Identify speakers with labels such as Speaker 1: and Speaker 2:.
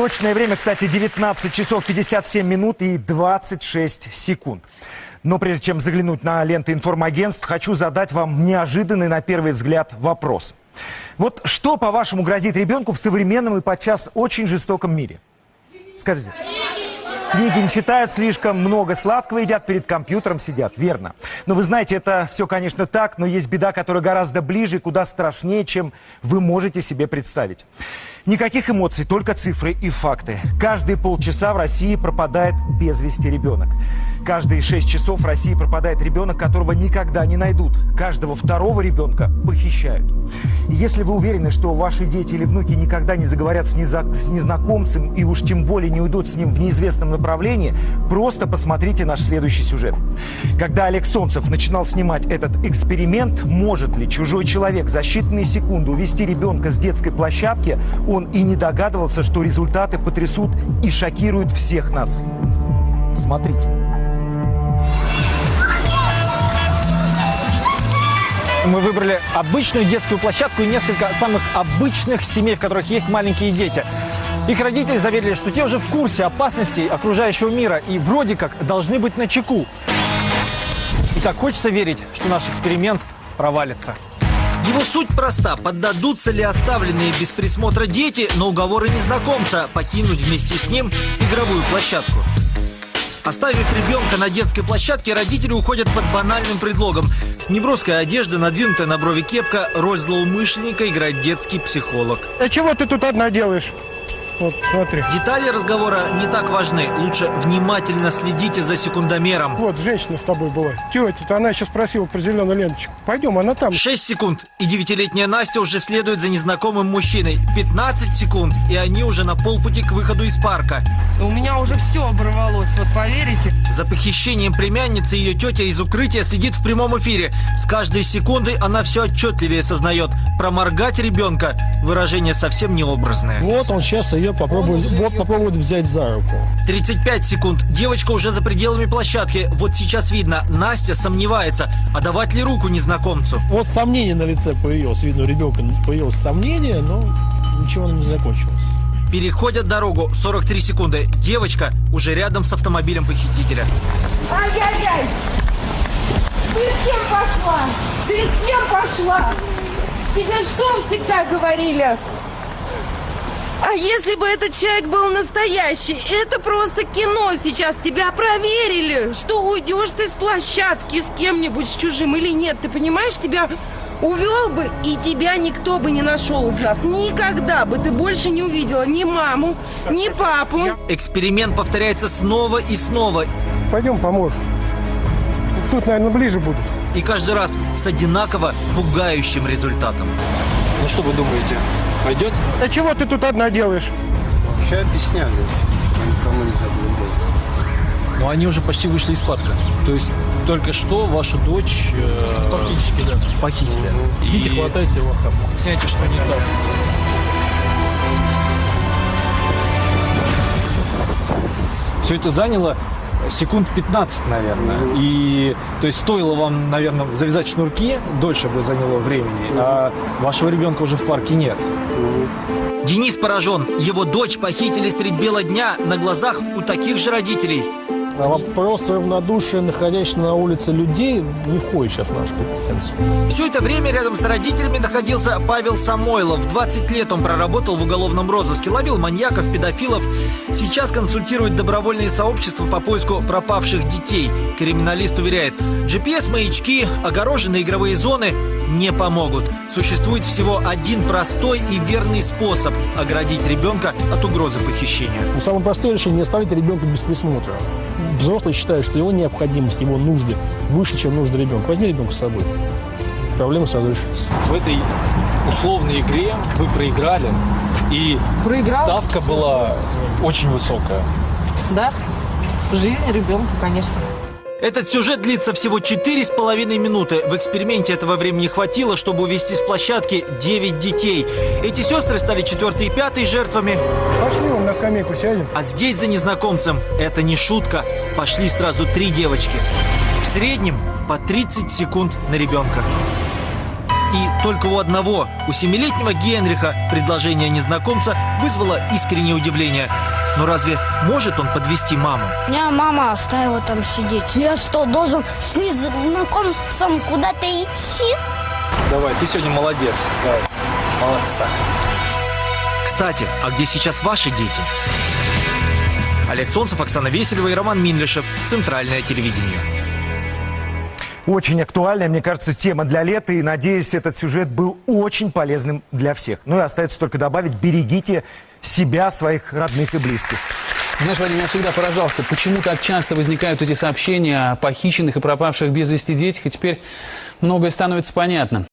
Speaker 1: Точное время, кстати, 19 часов 57 минут и 26 секунд. Но прежде чем заглянуть на ленты информагентств, хочу задать вам неожиданный на первый взгляд вопрос. Вот что, по-вашему, грозит ребенку в современном и подчас очень жестоком мире? Скажите. Книги не читают слишком, много сладкого едят, перед компьютером сидят. Верно. Но вы знаете, это все, конечно, так, но есть беда, которая гораздо ближе и куда страшнее, чем вы можете себе представить. Никаких эмоций, только цифры и факты. Каждые полчаса в России пропадает без вести ребенок. Каждые 6 часов в России пропадает ребенок, которого никогда не найдут. Каждого второго ребенка похищают. И если вы уверены, что ваши дети или внуки никогда не заговорят с незнакомцем и уж тем более не уйдут с ним в неизвестном направлении, просто посмотрите наш следующий сюжет. Когда Олег Солнцев начинал снимать этот эксперимент, может ли чужой человек за считанные секунды увести ребенка с детской площадки, он и не догадывался, что результаты потрясут и шокируют всех нас. Смотрите.
Speaker 2: Мы выбрали обычную детскую площадку и несколько самых обычных семей, в которых есть маленькие дети. Их родители заверили, что те уже в курсе опасностей окружающего мира и вроде как должны быть начеку. И так хочется верить, что наш эксперимент провалится.
Speaker 3: Его суть проста. Поддадутся ли оставленные без присмотра дети на уговоры незнакомца покинуть вместе с ним игровую площадку? Оставив ребенка на детской площадке, родители уходят под банальным предлогом. Неброская одежда, надвинутая на брови кепка, роль злоумышленника играет детский психолог.
Speaker 4: А чего ты тут одна делаешь? Вот, смотри.
Speaker 3: Детали разговора не так важны. Лучше внимательно следите за секундомером.
Speaker 4: Вот, женщина с тобой была. Тетя-то, она сейчас просила про зеленую ленточку. Пойдем, она там.
Speaker 3: 6 секунд, и 9-летняя Настя уже следует за незнакомым мужчиной. 15 секунд, и они уже на полпути к выходу из парка.
Speaker 5: У меня уже все оборвалось, вот поверите.
Speaker 3: За похищением племянницы ее тетя из укрытия следит в прямом эфире. С каждой секундой она все отчетливее сознает. Проморгать ребенка – выражение совсем необразное.
Speaker 6: Вот он сейчас ее попробует взять за руку.
Speaker 3: 35 секунд. Девочка уже за пределами площадки. Вот сейчас видно, Настя сомневается, а давать ли руку незнакомцу.
Speaker 6: Вот сомнение на лице появилось. Видно, у ребенка появилось сомнение, но ничего не закончилось.
Speaker 3: Переходят дорогу. 43 секунды. Девочка уже рядом с автомобилем похитителя.
Speaker 7: Ай-яй-яй! Ты с кем пошла? Ты с кем пошла? Тебе что всегда говорили?
Speaker 5: А если бы этот человек был настоящий? Это просто кино сейчас. Тебя проверили, что уйдешь ты с площадки с кем-нибудь, с чужим или нет. Ты понимаешь, тебя увел бы, и тебя никто бы не нашел из нас. Никогда бы ты больше не увидела ни маму, ни папу.
Speaker 3: Эксперимент повторяется снова и снова.
Speaker 4: Пойдем, поможешь. Тут, наверное, ближе будут.
Speaker 3: И каждый раз с одинаково пугающим результатом.
Speaker 6: Ну что вы думаете, пойдет?
Speaker 4: А чего ты тут одна делаешь?
Speaker 8: Вообще объясняли, никому не заблудил.
Speaker 6: Но они уже почти вышли из парка. То есть только что ваша дочь фактически, да, похитили. Идите, хватайте его в охапку. Объясняйте, что не так. Все это заняло секунд 15, наверное. И, то есть, стоило вам, наверное, завязать шнурки, дольше бы заняло времени, а вашего ребенка уже в парке нет.
Speaker 3: Денис поражен. Его дочь похитили средь бела дня на глазах у таких же родителей.
Speaker 6: А вопрос равнодушия, находящихся на улице людей, не входит сейчас в нашу компетенцию.
Speaker 3: Все это время рядом с родителями находился Павел Самойлов. 20 лет он проработал в уголовном розыске, ловил маньяков, педофилов. Сейчас консультирует добровольные сообщества по поиску пропавших детей. Криминалист уверяет, GPS-маячки, огороженные игровые зоны не помогут. Существует всего один простой и верный способ оградить ребенка от угрозы похищения.
Speaker 6: Самое простое решение – не оставить ребенка без присмотра. Взрослые считают, что его необходимость, его нужды выше, чем нужды ребенка. Возьми ребенка с собой. Проблема сразу решится. В этой условной игре вы проиграли, и ставка была очень высокая.
Speaker 5: Да? Жизнь ребенка, конечно.
Speaker 3: Этот сюжет длится всего 4,5 минуты. В эксперименте этого времени хватило, чтобы увезти с площадки 9 детей. Эти сестры стали 4-й и 5-й жертвами.
Speaker 4: Пошли вон на скамейку сядем.
Speaker 3: А здесь за незнакомцем, это не шутка, пошли сразу 3 девочки. В среднем по 30 секунд на ребенка. И только у одного, у 7-летнего Генриха, предложение незнакомца вызвало искреннее удивление. Но разве может он подвести маму?
Speaker 9: Меня мама оставила там сидеть. Я что, должен с незнакомцем куда-то идти?
Speaker 2: Давай, ты сегодня молодец. Давай, молодца.
Speaker 3: Кстати, а где сейчас ваши дети? Олег Солнцев, Оксана Веселева и Роман Минлишев. Центральное телевидение.
Speaker 1: Очень актуальная, мне кажется, тема для лета. И, надеюсь, этот сюжет был очень полезным для всех. Ну и остается только добавить: берегите себя, своих родных и близких.
Speaker 10: Знаешь, Вадим, я всегда поражался, почему так часто возникают эти сообщения о похищенных и пропавших без вести детях, и теперь многое становится понятно.